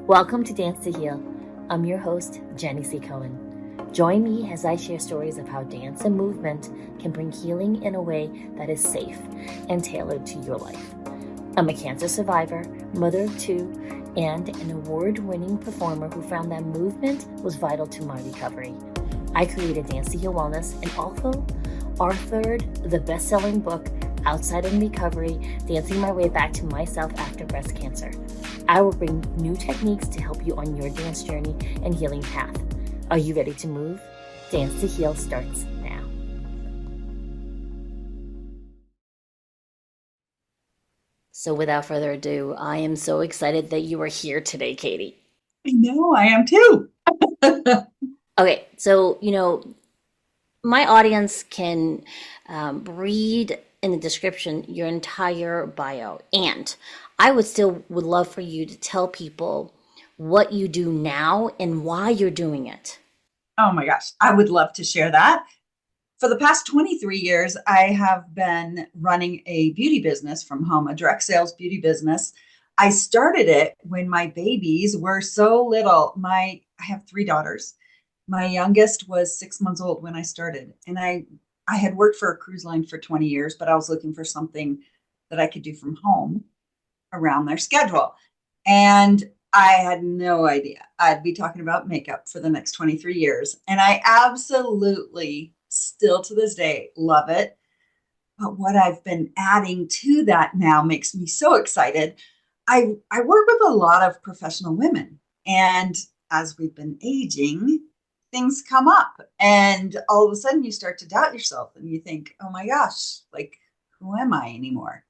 Welcome to Dance to Heal. I'm your host, Jenny C. Cohen. Join me as I share stories of how dance and movement can bring healing in a way that is safe and tailored to your life. I'm a cancer survivor, mother of two, and an award-winning performer who found that movement was vital to my recovery. I created Dance to Heal Wellness and also authored the best-selling book, Outside of Recovery, Dancing My Way Back to Myself After Breast Cancer. I will bring new techniques to help you on your dance journey and healing path. Are you ready to move? Dance to Heal starts now. So without further ado, I am so excited that you are here today, Katie. I know, I am too. Okay, so, my audience can read in the description your entire bio, and I would love for you to tell people what you do now and why you're doing it. Oh my gosh, I would love to share that. For the past 23 years, I have been running a beauty business from home, a direct sales beauty business. I started it when my babies were so little. I have three daughters. My youngest was 6 months old when I started, and I had worked for a cruise line for 20 years, but I was looking for something that I could do from home around their schedule. And I had no idea I'd be talking about makeup for the next 23 years. And I absolutely still to this day love it. But what I've been adding to that now makes me so excited. I work with a lot of professional women. And as we've been aging, things come up. And all of a sudden you start to doubt yourself and you think, oh my gosh, like, who am I anymore?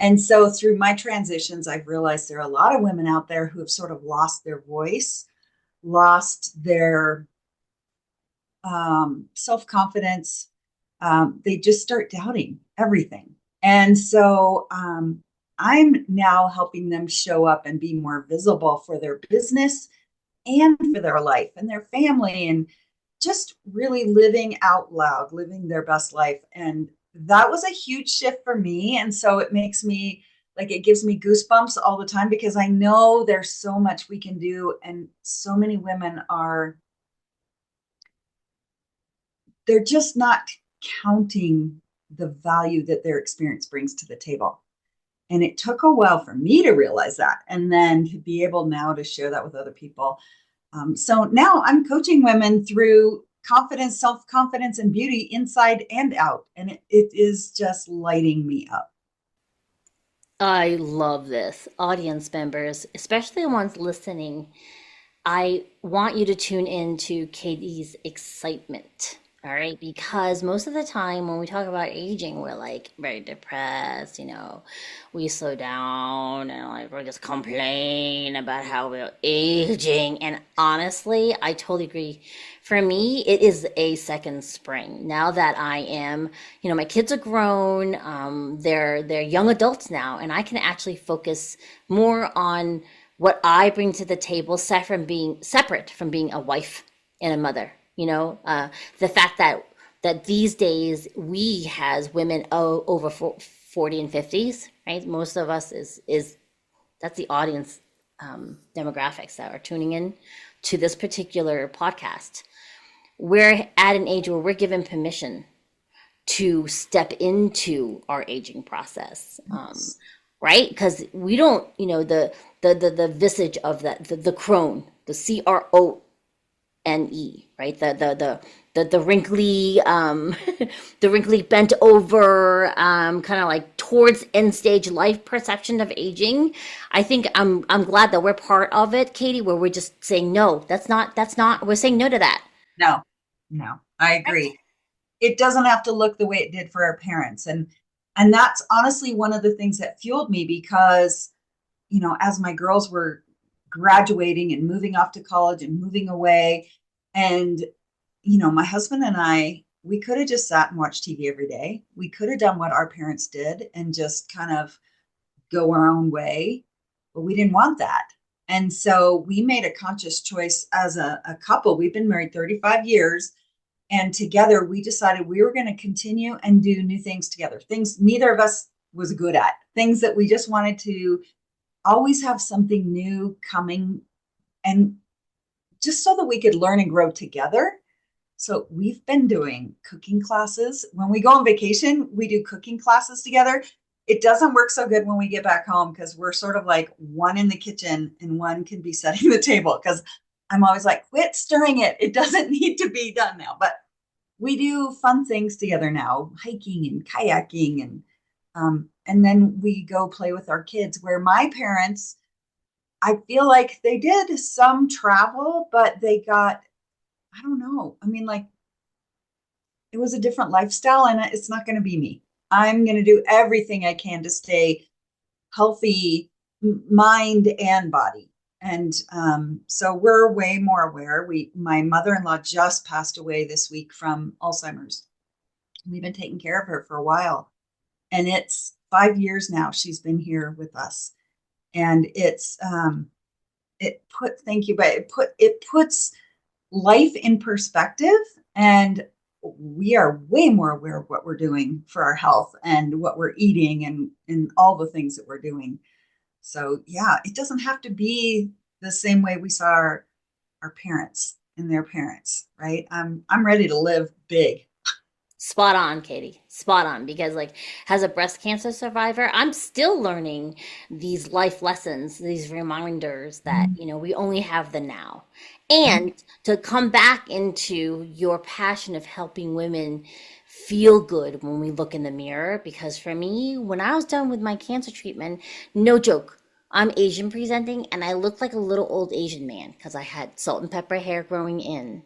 And so through my transitions, I've realized there are a lot of women out there who have sort of lost their voice, lost their self-confidence. They just start doubting everything. And so I'm now helping them show up and be more visible for their business and for their life and their family, and just really living out loud, living their best life. And that was a huge shift for me. And so it makes me like, it gives me goosebumps all the time because I know there's so much we can do. And so many women they're just not counting the value that their experience brings to the table. And it took a while for me to realize that, and then to be able now to share that with other people. So now I'm coaching women through confidence, self-confidence, and beauty inside and out. And it is just lighting me up. I love this. Audience members, especially the ones listening, I want you to tune into Katie's excitement. All right, because most of the time when we talk about aging, we're like very depressed, we slow down and like we just complain about how we're aging. And honestly, I totally agree. For me, it is a second spring. Now that I am, my kids are grown, they're young adults now, and I can actually focus more on what I bring to the table, separate from being a wife and a mother. The fact that these days we as women over 40 and 50s, right? Most of us is that's the audience demographics that are tuning in to this particular podcast. We're at an age where we're given permission to step into our aging process. Right? Because we don't, the visage of the crone, the CRONE, right? The wrinkly, the wrinkly bent over, kind of like towards end stage life perception of aging. I think I'm glad that we're part of it, Katie, where we're just saying no. We're saying no to that. No, no, I agree. It doesn't have to look the way it did for our parents. And that's honestly one of the things that fueled me because, as my girls were graduating and moving off to college and moving away, and, my husband and we could have just sat and watched TV every day. We could have done what our parents did and just kind of go our own way, but we didn't want that. And so we made a conscious choice as a couple. We've been married 35 years. And together we decided we were going to continue and do new things together, things neither of us was good at, things that we just wanted to always have something new coming, and just so that we could learn and grow together. So we've been doing cooking classes. When we go on vacation, we do cooking classes together. It doesn't work so good when we get back home because we're sort of like one in the kitchen and one can be setting the table, because I'm always like, quit stirring it. It doesn't need to be done now. But we do fun things together now, hiking and kayaking, and then we go play with our kids. Where my parents, I feel like they did some travel, but they got, I don't know. I mean, like, it was a different lifestyle, and it's not going to be me. I'm going to do everything I can to stay healthy, mind and body. And so we're way more aware. My mother-in-law just passed away this week from Alzheimer's. We've been taking care of her for a while, and it's 5 years now she's been here with us. And thank you, but it puts life in perspective, and we are way more aware of what we're doing for our health and what we're eating, and all the things that we're doing. So yeah, it doesn't have to be the same way we saw our parents and their parents, right? I'm ready to live big. Spot on, Katie. Spot on. Because, like, as a breast cancer survivor, I'm still learning these life lessons, these reminders that, we only have the now. And to come back into your passion of helping women feel good when we look in the mirror. Because for me, when I was done with my cancer treatment, no joke, I'm Asian presenting and I looked like a little old Asian man because I had salt and pepper hair growing in.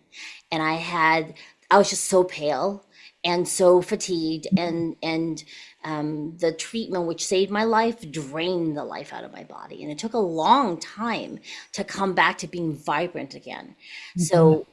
And I was just so pale and so fatigued, and the treatment which saved my life drained the life out of my body, and it took a long time to come back to being vibrant again. Mhm. So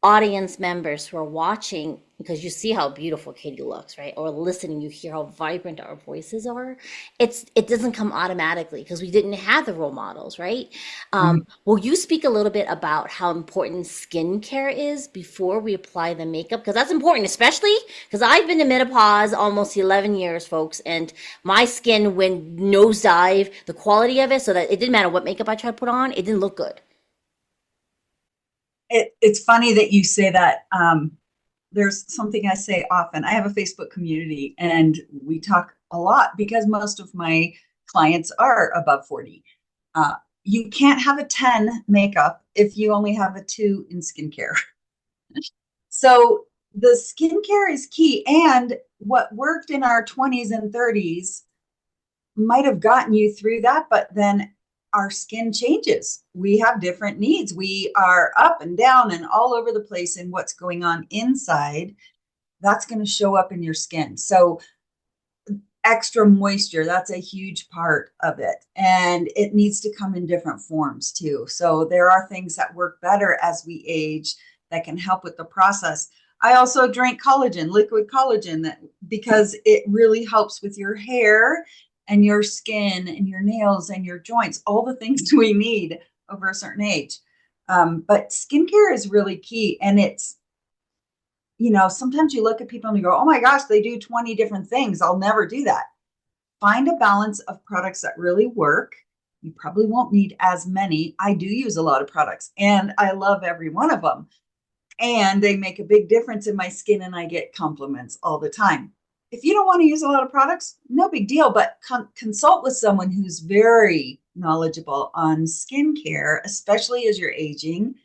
audience members who are watching, because you see how beautiful Katie looks, right? Or listening, you hear how vibrant our voices are. It doesn't come automatically because we didn't have the role models, right? Mhm. Will you speak a little bit about how important skincare is before we apply the makeup? Because that's important, especially because I've been in menopause almost 11 years, folks, and my skin went nosedive, the quality of it, so that it didn't matter what makeup I tried to put on, it didn't look good. It's funny that you say that. There's something I say often. I have a Facebook community, and we talk a lot because most of my clients are above 40. Uh, you can't have a 10 makeup if you only have a 2 in skincare. So the skincare is key. And what worked in our 20s and 30s might have gotten you through that, but then our skin changes. We have different needs. We are up and down and all over the place in what's going on inside. That's going to show up in your skin. So extra moisture, that's a huge part of it. And it needs to come in different forms too. So there are things that work better as we age that can help with the process. I also drink collagen, liquid collagen, that because it really helps with your hair and your skin and your nails and your joints, all the things we need over a certain age. But skincare is really key. And sometimes you look at people and you go, oh my gosh, they do 20 different things. I'll never do that. Find a balance of products that really work. You probably won't need as many. I do use a lot of products and I love every one of them. And they make a big difference in my skin, and I get compliments all the time. If you don't want to use a lot of products, no big deal, but consult with someone who's very knowledgeable on skincare, especially as you're aging,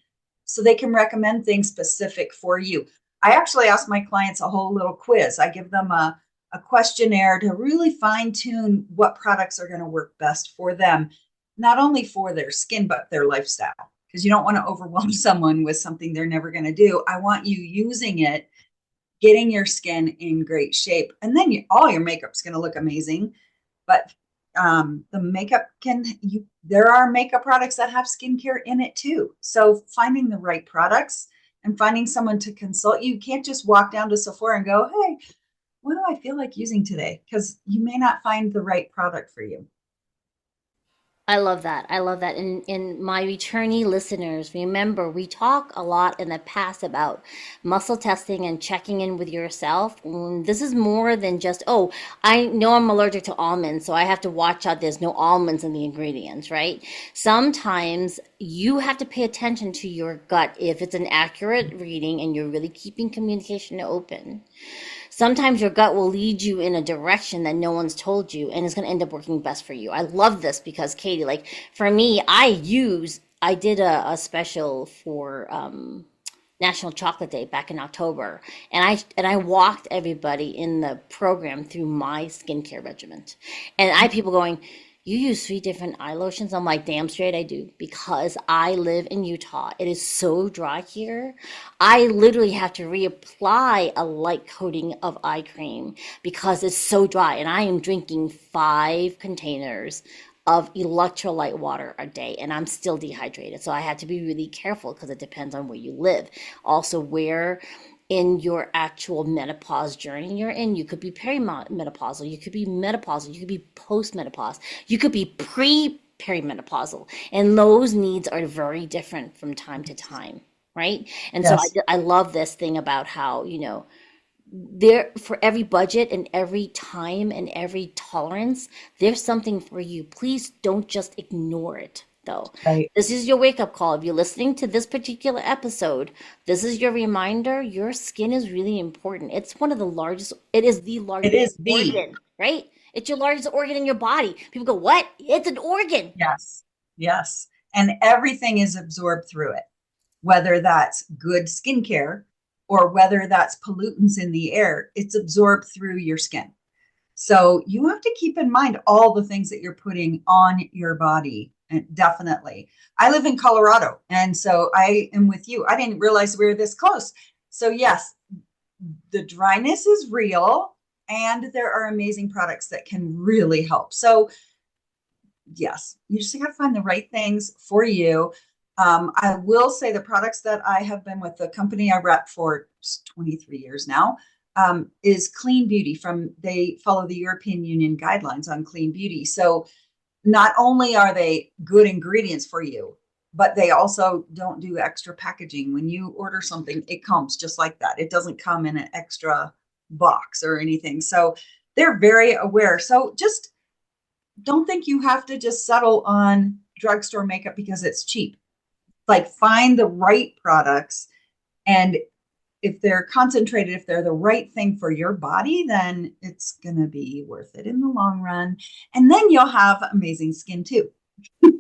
so they can recommend things specific for you. I actually ask my clients a whole little quiz. I give them a questionnaire to really fine tune what products are going to work best for them, not only for their skin, but their lifestyle. Because you don't want to overwhelm someone with something they're never going to do. I want you using it, getting your skin in great shape, and then all your makeup's going to look amazing. But the makeup there are makeup products that have skincare in it too. So finding the right products and finding someone to consult you. You can't just walk down to Sephora and go, hey, what do I feel like using today? Because you may not find the right product for you. I love that. I love that. And my returnee listeners, remember, we talk a lot in the past about muscle testing and checking in with yourself. This is more than just, oh, I know I'm allergic to almonds, so I have to watch out there's no almonds in the ingredients, right? Sometimes you have to pay attention to your gut if it's an accurate reading and you're really keeping communication open. Sometimes your gut will lead you in a direction that no one's told you, and it's going to end up working best for you. I love this because, Katie, like for me, I did a special for National Chocolate Day back in October, and I walked everybody in the program through my skincare regimen, and I had people going, "You use three different eye lotions?" I'm like, "Damn straight I do," because I live in Utah. It is so dry here. I literally have to reapply a light coating of eye cream because it's so dry, and I am drinking 5 containers of electrolyte water a day, and I'm still dehydrated. So I have to be really careful because it depends on where you live. Also, where in your actual menopause journey you're in. You could be perimenopausal, you could be menopausal, you could be postmenopause, you could be pre-perimenopausal, and those needs are very different from time to time, right? And so Yes. I love this thing about how, there for every budget and every time and every tolerance, there's something for you. Please don't just ignore it, though. Right. This is your wake up call. If you're listening to this particular episode, this is your reminder. Your skin is really important. It's one of the largest, it is the It largest is the. organ, right? It's your largest organ in your body. People go, what? It's an organ. Yes. Yes. And everything is absorbed through it, whether that's good skincare or whether that's pollutants in the air, it's absorbed through your skin. So you have to keep in mind all the things that you're putting on your body. And definitely. I live in Colorado, and so I am with you. I didn't realize we were this close. So, yes, the dryness is real, and there are amazing products that can really help. So, yes, you just got to find the right things for you. I will say the products that I have been with the company I rep for 23 years now is Clean Beauty. They follow the European Union guidelines on clean beauty. So not only are they good ingredients for you, but they also don't do extra packaging. When you order something, it comes just like that. It doesn't come in an extra box or anything. So they're very aware. So just don't think you have to just settle on drugstore makeup because it's cheap. Like find the right products, and if they're concentrated, if they're the right thing for your body, then it's going to be worth it in the long run. And then you'll have amazing skin too.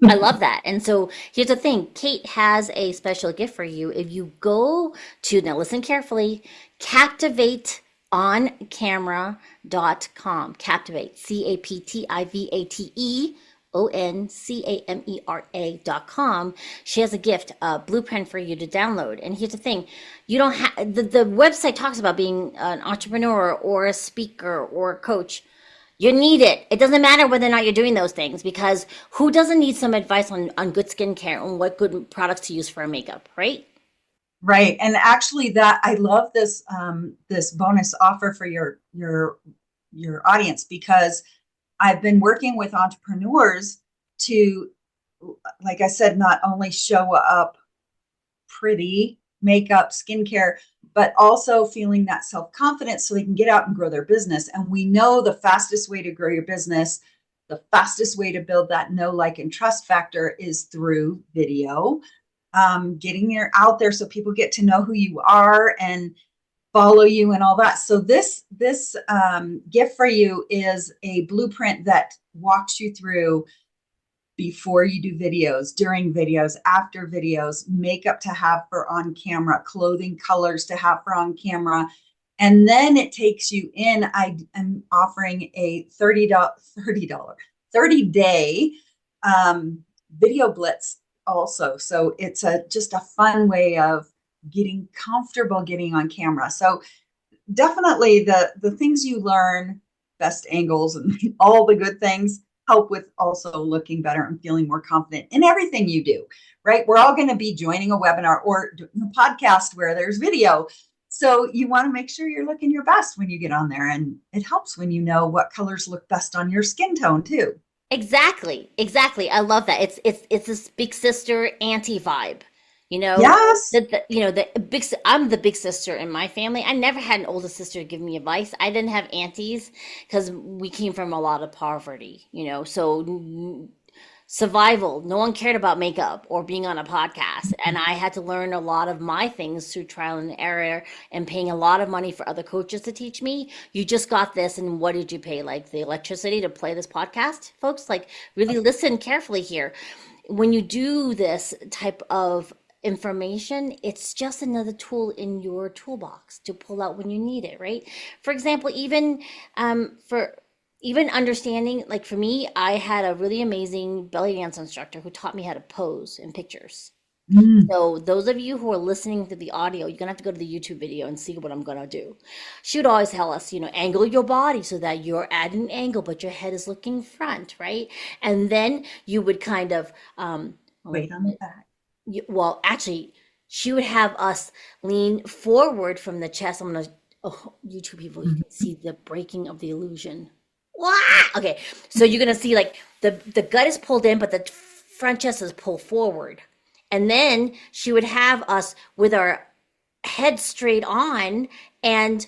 I love that. And so here's the thing, Kate has a special gift for you. If you go to, now listen carefully, captivateoncamera.com. Captivate, CaptivateOncamera.com. She has a gift, a blueprint for you to download. And here's the thing, you don't have, the website talks about being an entrepreneur or a speaker or a coach. You need it. It doesn't matter whether or not you're doing those things because who doesn't need some advice on good skincare and what good products to use for a makeup, right? Right. And actually that I love this bonus offer for your audience, because I've been working with entrepreneurs to, like I said, not only show up pretty makeup, skincare, but also feeling that self confidence so they can get out and grow their business. And we know the fastest way to grow your business, the fastest way to build that know, like, and trust factor is through video. Getting out there so people get to know who you are and follow you and all that. So this gift for you is a blueprint that walks you through before you do videos, during videos, after videos, makeup to have for on camera, clothing colors to have for on camera. And then it takes you in. I am offering a $30 30-day video blitz also. So it's just a fun way of getting comfortable getting on camera. So definitely the things you learn, best angles and all the good things, help with also looking better and feeling more confident in everything you do, right? We're all going to be joining a webinar or doing a podcast where there's video. So you want to make sure you're looking your best when you get on there. And it helps when you know what colors look best on your skin tone too. Exactly, exactly. I love that. It's this big sister auntie vibe, you know. Yes. I'm the big sister in my family. I never had an older sister give me advice. I didn't have aunties because we came from a lot of poverty, you know. So survival. No one cared about makeup or being on a podcast. And I had to learn a lot of my things through trial and error and paying a lot of money for other coaches to teach me. You just got this, and what did you pay? Like the electricity to play this podcast, folks? Like, really listen carefully here. When you do this type of information, it's just another tool in your toolbox to pull out when you need it, right? For example, for even understanding, like for me, I had a really amazing belly dance instructor who taught me how to pose in pictures. Mm, So those of you who are listening to the audio, you're gonna have to go to the YouTube video and see what I'm gonna do. She would always tell us, angle your body so that you're at an angle, but your head is looking front, right? And then you would kind of, oh, weight on the back. well, actually, she would have us lean forward from the chest. Oh, YouTube people, you can Mhm. see the breaking of the illusion. Wah! Okay, so you're gonna see like the gut is pulled in, but the front chest is pulled forward. And then she would have us with our head straight on, and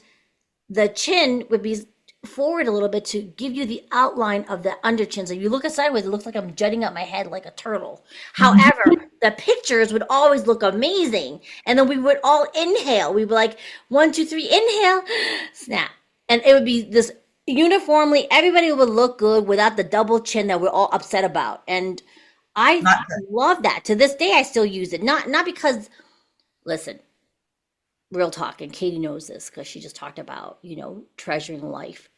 the chin would be forward a little bit to give you the outline of the under chin. So if you look sideways, it looks like I'm jutting up my head like a turtle. However, the pictures would always look amazing. And then we would all inhale. We'd be like, one, two, three, inhale, snap. And it would be this uniformly, everybody would look good without the double chin that we're all upset about. And I Not good. love that. To this day, I still use it. Not because, listen, real talk, and Katie knows this because she just talked about, treasuring life.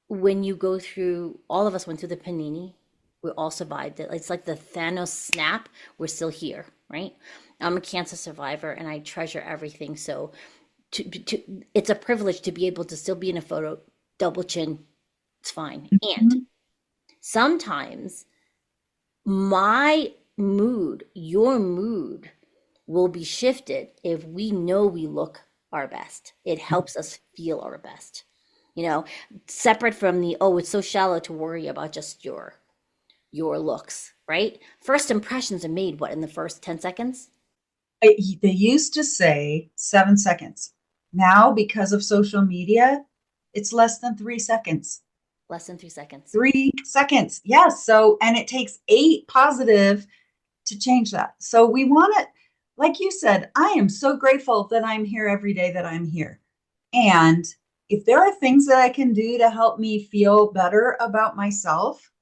When you go through, all of us went through the panini, we all survived it. It's like the Thanos snap, we're still here, right? I'm a cancer survivor and I treasure everything. So it's a privilege to be able to still be in a photo, double chin, it's fine. And Mhm. sometimes my mood, your mood will be shifted if we know we look our best. It helps us feel our best. You know, separate from the, oh, it's so shallow to worry about just your looks, right? First impressions are made what, in the first 10 seconds? They used to say 7 seconds. Now, because of social media, it's less than 3 seconds. Less than 3 seconds. 3 seconds. Yes. So, and it takes 8 positive to change that. So we want it, like you said, I am so grateful that I'm here every day that I'm here. And if there are things that I can do to help me feel better about myself,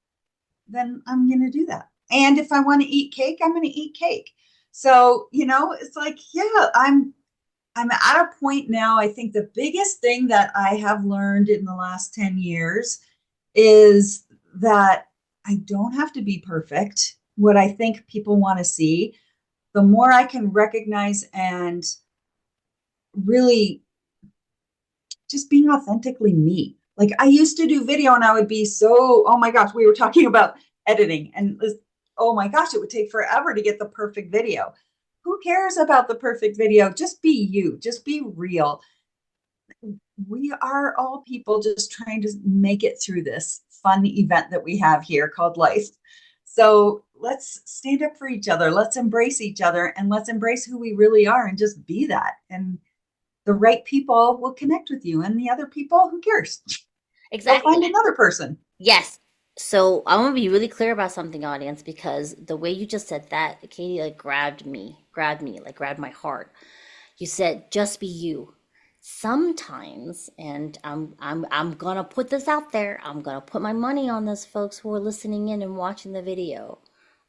then I'm going to do that. And if I want to eat cake, I'm going to eat cake. So, it's like, yeah, I'm at a point now. I think the biggest thing that I have learned in the last 10 years is that I don't have to be perfect. What I think people want to see, the more I can recognize and really just being authentically me. Like I used to do video and I would be so, oh my gosh, we were talking about editing and oh my gosh, it would take forever to get the perfect video. Who cares about the perfect video? Just be you, just be real. We are all people just trying to make it through this fun event that we have here called life. So let's stand up for each other. Let's embrace each other and let's embrace who we really are and just be that. And the right people will connect with you, and the other people, who cares? Go Exactly. find another person. Yes. So I want to be really clear about something, audience, because the way you just said that, Katie, like grabbed me, like grabbed my heart. You said, just be you. Sometimes, and I'm gonna put this out there. I'm gonna put my money on this, folks who are listening in and watching the video.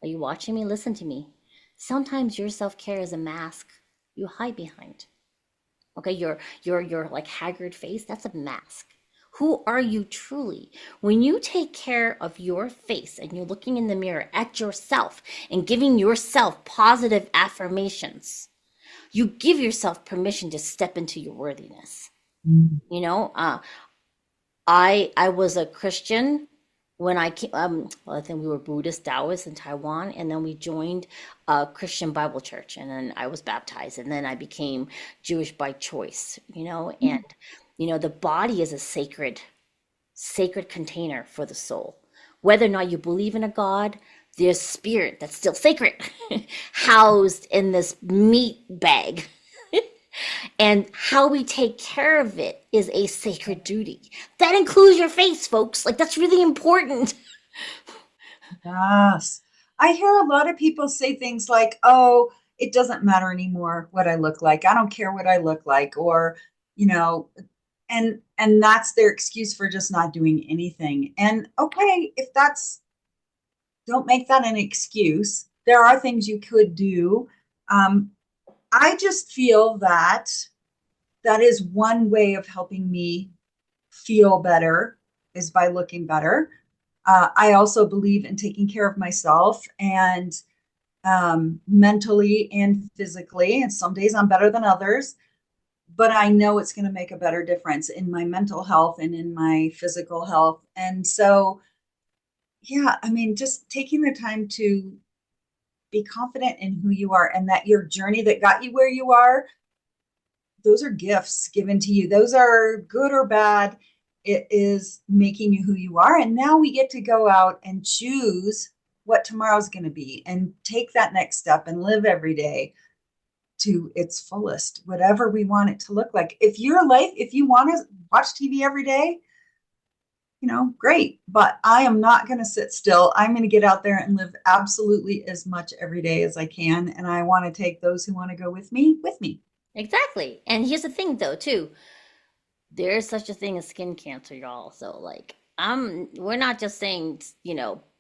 Are you watching me? Listen to me. Sometimes your self-care is a mask you hide behind. Okay, your like haggard face, that's a mask. Who are you truly? When you take care of your face and you're looking in the mirror at yourself and giving yourself positive affirmations, you give yourself permission to step into your worthiness. Mm. You know, I was a Christian when I came. Well, I think we were Buddhist Taoists in Taiwan, and then we joined a Christian Bible church, and then I was baptized, and then I became Jewish by choice. And the body is a sacred container for the soul. whether or not you believe in a God, there's spirit that's still sacred housed in this meat bag. And how we take care of it is a sacred duty. That includes your face, folks. Like, that's really important. Yes. I hear a lot of people say things like, oh, it doesn't matter anymore what I look like. I don't care what I look like. Or, you know, and that's their excuse for just not doing anything. And okay, if that's, don't make that an excuse. There are things you could do. Um, I just feel that that is one way of helping me feel better is by looking better. I also believe in taking care of myself and mentally and physically. And some days I'm better than others, but I know it's going to make a better difference in my mental health and in my physical health. And so, yeah, I mean, just taking the time to be confident in who you are and that your journey that got you where you are, those are gifts given to you. Those are good or bad. It is making you who you are. And now we get to go out and choose what tomorrow's going to be and take that next step and live every day to its fullest, whatever we want it to look like. If your life, if you want to watch TV every day, great. But I am not going to sit still. I'm going to get out there and live absolutely as much every day as I can. And I want to take those who want to go with me with me. Exactly. And here's the thing, though, too. There's such a thing as skin cancer, y'all. So, like, we're not just saying,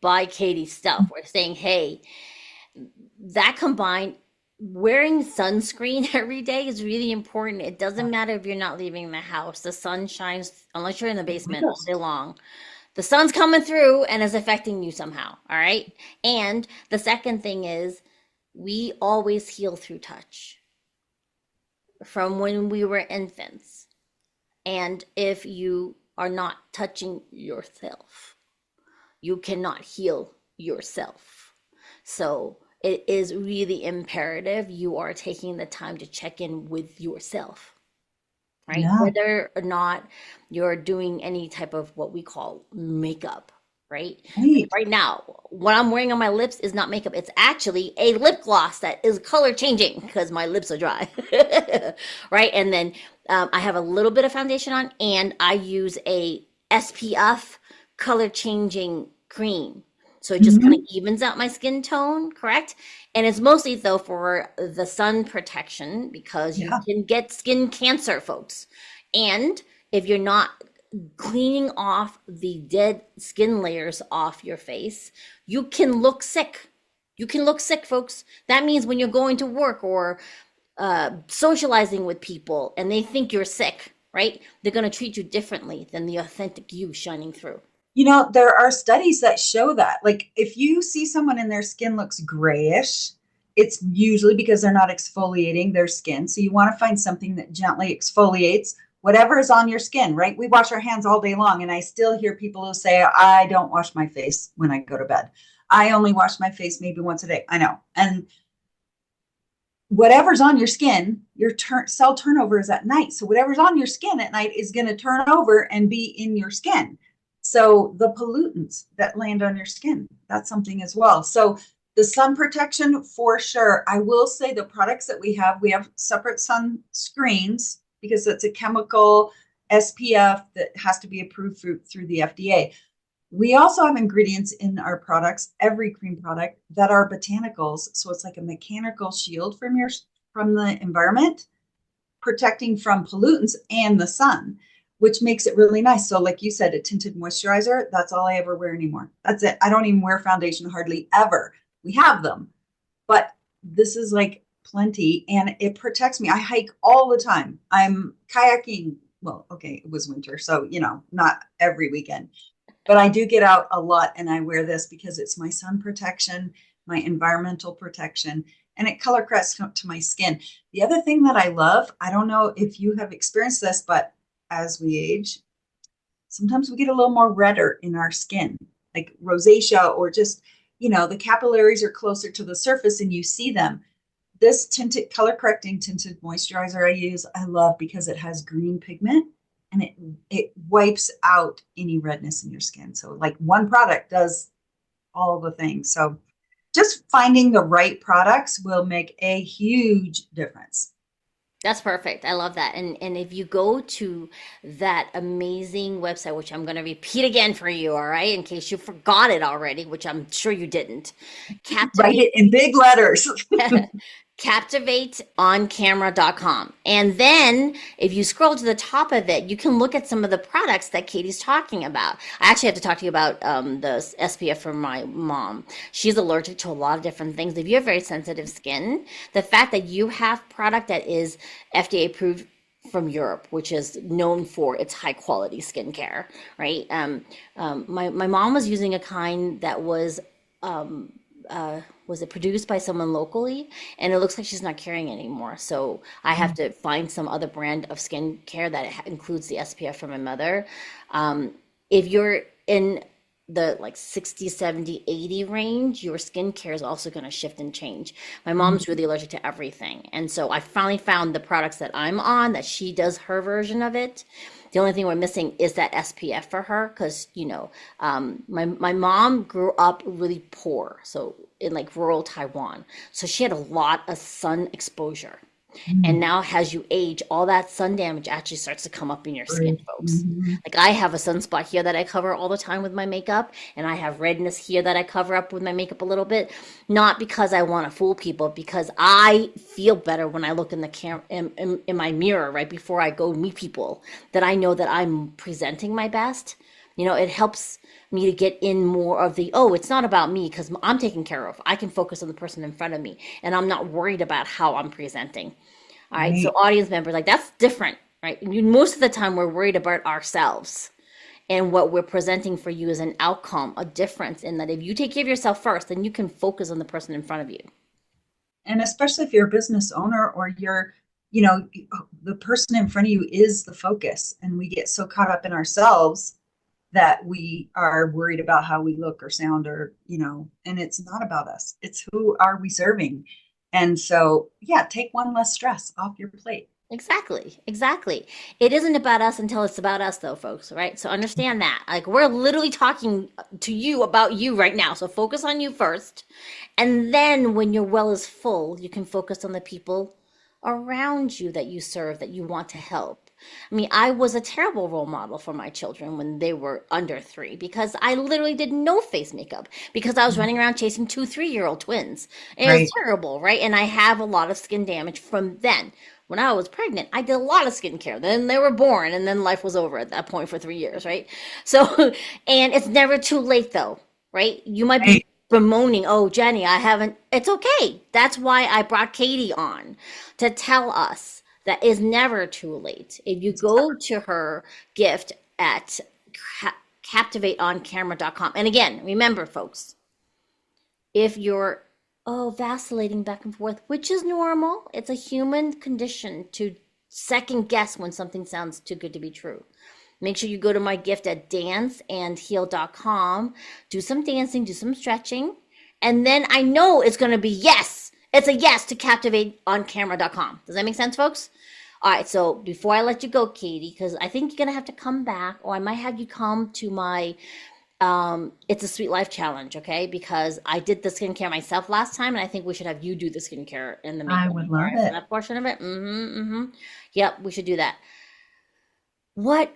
buy Katie stuff. We're saying, hey, that combined, wearing sunscreen every day is really important. It doesn't matter if you're not leaving the house. The sun shines, unless you're in the basement all day long. The sun's coming through and is affecting you somehow. All right. And the second thing is, we always heal through touch from when we were infants. And if you are not touching yourself, you cannot heal yourself. So it is really imperative you are taking the time to check in with yourself, right? Yeah. Whether or not you're doing any type of what we call makeup, right? Like Right. right now, what I'm wearing on my lips is not makeup. It's actually a lip gloss that is color changing because my lips are dry, right? And then I have a little bit of foundation on, and I use a SPF color changing cream. So it just kind of Mm-hmm. evens out my skin tone, correct? And it's mostly though for the sun protection because you Yeah. can get skin cancer, folks. And if you're not cleaning off the dead skin layers off your face, you can look sick. You can look sick, folks. That means when you're going to work or socializing with people and they think you're sick, right? They're going to treat you differently than the authentic you shining through. There are studies that show that. Like, if you see someone and their skin looks grayish, it's usually because they're not exfoliating their skin. So you want to find something that gently exfoliates whatever is on your skin, right? We wash our hands all day long, and I still hear people who say, I don't wash my face when I go to bed. I only wash my face maybe once a day. I know. And whatever's on your skin, your cell turnover is at night. So whatever's on your skin at night is going to turn over and be in your skin. So the pollutants that land on your skin, that's something as well. So the sun protection for sure. I will say the products that we have separate sun screens because it's a chemical SPF that has to be approved through the FDA. We also have ingredients in our products, every cream product, that are botanicals. So it's like a mechanical shield from the environment, protecting from pollutants and the sun, which makes it really nice. So, like you said, a tinted moisturizer, that's all I ever wear anymore. That's it. I don't even wear foundation hardly ever. We have them, but this is like plenty and it protects me. I hike all the time. I'm kayaking. Well, okay, it was winter, so not every weekend, but I do get out a lot and I wear this because it's my sun protection, my environmental protection, and it color corrects to my skin. The other thing that I love, I don't know if you have experienced this, but as we age, sometimes we get a little more redder in our skin, like rosacea or just, the capillaries are closer to the surface and you see them. This tinted color correcting tinted moisturizer I use, I love because it has green pigment and it wipes out any redness in your skin. So like one product does all the things. So just finding the right products will make a huge difference. That's perfect. I love that. And if you go to that amazing website, which I'm going to repeat again for you, all right, in case you forgot it already, which I'm sure you didn't. Write Captivate it in big letters. captivateoncamera.com. And then if you scroll to the top of it, you can look at some of the products that Katie's talking about. I actually have to talk to you about the SPF for my mom. She's allergic to a lot of different things. If you have very sensitive skin, the fact that you have product that is FDA approved from Europe, which is known for its high quality skincare, right? My mom was using a kind that was it produced by someone locally, and it looks like she's not carrying anymore, so I have to find some other brand of skincare that includes the SPF for my mother. If you're in the like 60, 70, 80 range, your skincare is also going to shift and change. My mom's really allergic to everything, and so I finally found the products that I'm on that she does her version of it. The only thing we're missing is that SPF for her because, my mom grew up really poor, so in like rural Taiwan. So she had a lot of sun exposure. And now, as you age, all that sun damage actually starts to come up in your skin, folks. Mhm. Like I have a sunspot here that I cover all the time with my makeup, and I have redness here that I cover up with my makeup a little bit. Not because I want to fool people, because I feel better when I look in the in my mirror right before I go meet people, that I know that I'm presenting my best. It helps me to get in more of the, oh, it's not about me because I'm taken care of. I can focus on the person in front of me and I'm not worried about how I'm presenting. All right. So Right. audience members, like that's different, right? Most of the time we're worried about ourselves, and what we're presenting for you is an outcome, a difference in that if you take care of yourself first, then you can focus on the person in front of you. And especially if you're a business owner or you know, the person in front of you is the focus. And we get so caught up in ourselves that we are worried about how we look or sound and it's not about us. It's who are we serving? And so, yeah, take one less stress off your plate. Exactly, exactly. It isn't about us until it's about us, though, folks, right? So understand that. Like, we're literally talking to you about you right now. So focus on you first. And then when your well is full, you can focus on the people around you that you serve, that you want to help. I mean, I was a terrible role model for my children when they were under 3 because I literally did no face makeup because I was running around chasing 2, 3-year-old twins. It was Right. terrible, right? And I have a lot of skin damage from then. When I was pregnant, I did a lot of skincare. Then they were born, and then life was over at that point for 3 years, right? So, and it's never too late, though, right? You might be Right. bemoaning, oh, Jenny, I haven't. It's okay. That's why I brought Katie on to tell us that it's never too late. If you go to her gift at captivateoncamera.com, and again, remember, folks, if you're vacillating back and forth, which is normal, it's a human condition to second guess when something sounds too good to be true. Make sure you go to my gift at danceandheal.com, do some dancing, do some stretching, and then I know it's going to be yes. It's a yes to captivateoncamera.com. Does that make sense, folks? All right, so before I let you go, Katie, because I think you're going to have to come back, or I might have you come to my It's a Sweet Life challenge, okay? Because I did the skincare myself last time, and I think we should have you do the skincare and the I makeup. would All love right, for it. that portion of it. Mm-hmm. Yep, we should do that. What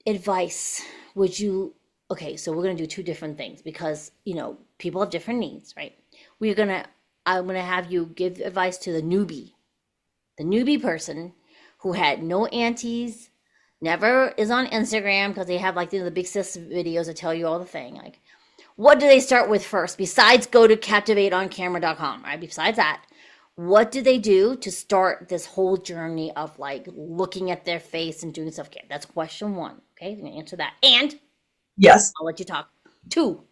advice would you? Okay, so we're gonna do two different things because people have different needs, right? We're gonna. I'm gonna have you give advice to the newbie person who had no aunties, never is on Instagram because they have like the big sis videos that tell you all the thing. Like, what do they start with first besides go to captivateoncamera.com, right? Besides that, what do they do to start this whole journey of like looking at their face and doing self care? That's question one. Okay, I'm gonna answer that. And Yes. I'll let you talk. Two,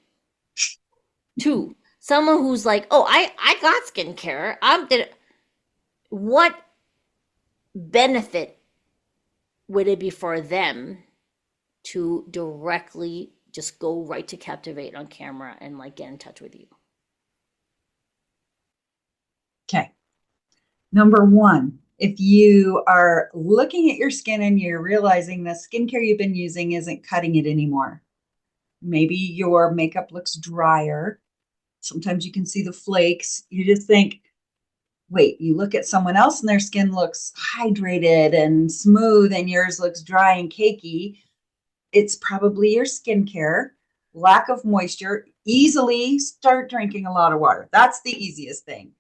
someone who's like, oh, I got skincare. Did what benefit would it be for them to directly just go right to Captivate on camera and like get in touch with you? Okay. Number one If you are looking at your skin and you're realizing the skincare you've been using isn't cutting it anymore, maybe your makeup looks drier. Sometimes you can see the flakes. You just think, wait, you look at someone else and their skin looks hydrated and smooth and yours looks dry and cakey. It's probably your skincare, lack of moisture. Easily start drinking a lot of water. That's the easiest thing.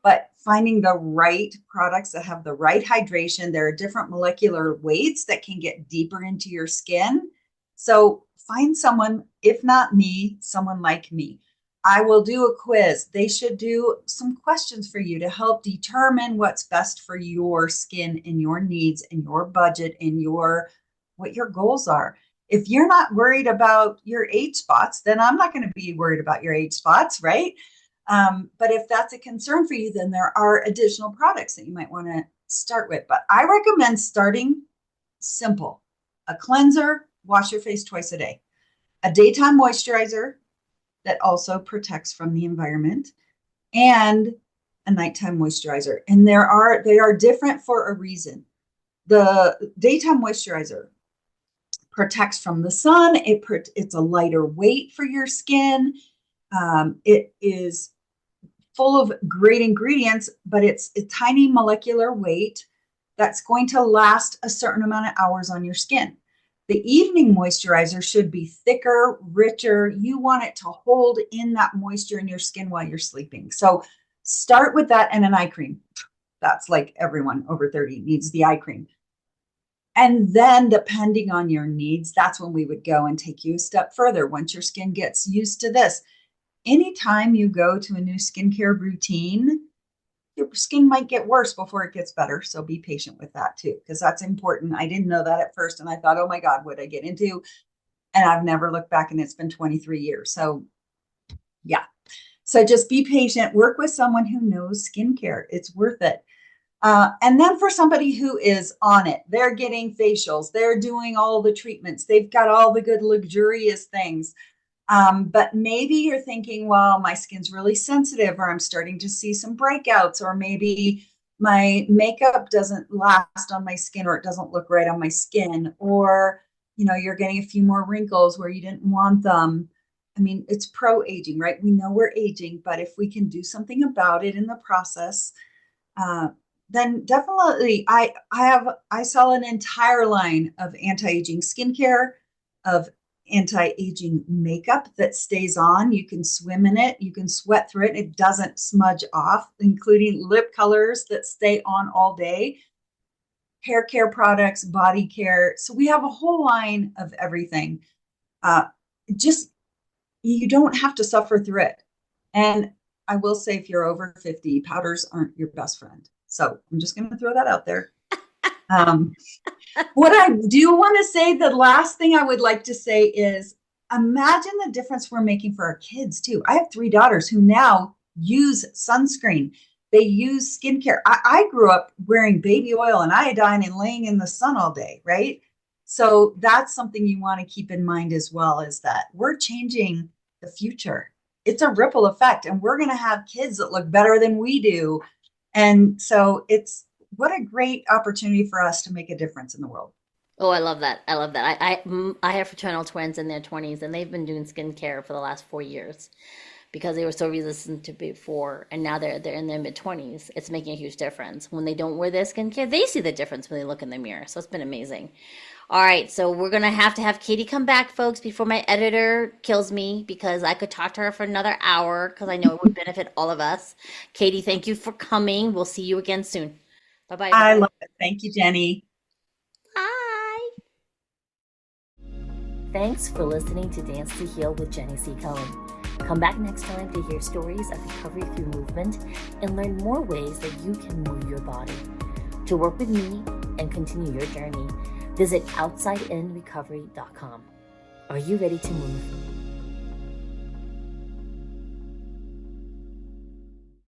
But finding the right products that have the right hydration, there are different molecular weights that can get deeper into your skin. So find someone, if not me, someone like me. I will do a quiz. They should do some questions for you to help determine what's best for your skin and your needs and your budget and your what your goals are. If you're not worried about your age spots, then I'm not going to be worried about your age spots, right? But if that's a concern for you, then there are additional products that you might want to start with. But I recommend starting simple: a cleanser, wash your face twice a day, a daytime moisturizer that also protects from the environment, and a nighttime moisturizer. And they are different for a reason. The daytime moisturizer protects from the sun. It's a lighter weight for your skin. It is full of great ingredients, but it's a tiny molecular weight that's going to last a certain amount of hours on your skin. The evening moisturizer should be thicker, richer. You want it to hold in that moisture in your skin while you're sleeping. So start with that and an eye cream. That's like everyone over 30 needs the eye cream. And then depending on your needs, that's when we would go and take you a step further. Once your skin gets used to this, anytime you go to a new skincare routine, your skin might get worse before it gets better. So be patient with that too, because that's important. I didn't know that at first. And I thought, oh my God, what did I get into? And I've never looked back, and it's been 23 years. So yeah. So just be patient, work with someone who knows skincare. It's worth it. And then for somebody who is on it, they're getting facials, they're doing all the treatments, they've got all the good luxurious things. But maybe you're thinking, well, my skin's really sensitive, or I'm starting to see some breakouts, or maybe my makeup doesn't last on my skin, or it doesn't look right on my skin, or, you're getting a few more wrinkles where you didn't want them. I mean, it's pro-aging, right? We know we're aging, but if we can do something about it in the process, then definitely I sell an entire line of anti-aging skincare, of anti-aging makeup that stays on. You can swim in it, you can sweat through it, it doesn't smudge off, including lip colors that stay on all day, hair care products, body care. So we have a whole line of everything. Just you don't have to suffer through it. And I will say, if you're over 50, powders aren't your best friend. So I'm just going to throw that out there. What I do want to say, the last thing I would like to say is, imagine the difference we're making for our kids too. I have 3 daughters who now use sunscreen. They use skincare. I grew up wearing baby oil and iodine and laying in the sun all day, right? So that's something you want to keep in mind as well, is that we're changing the future. It's a ripple effect, and we're going to have kids that look better than we do. And so what a great opportunity for us to make a difference in the world. Oh, I love that. I love that. I have fraternal twins in their 20s, and they've been doing skincare for the last 4 years because they were so resistant to before, and now they're in their mid 20s. It's making a huge difference. When they don't wear their skincare, they see the difference when they look in the mirror. So it's been amazing. All right, so we're gonna have to have Katie come back, folks, before my editor kills me, because I could talk to her for another hour because I know it would benefit all of us. Katie, thank you for coming. We'll see you again soon. Bye bye, I everybody. love it. Thank you, Jenny. Bye. Thanks for listening to Dance to Heal with Jenny C. Cohen. Come back next time to hear stories of recovery through movement and learn more ways that you can move your body. To work with me and continue your journey, visit OutsideInRecovery.com. Are you ready to move?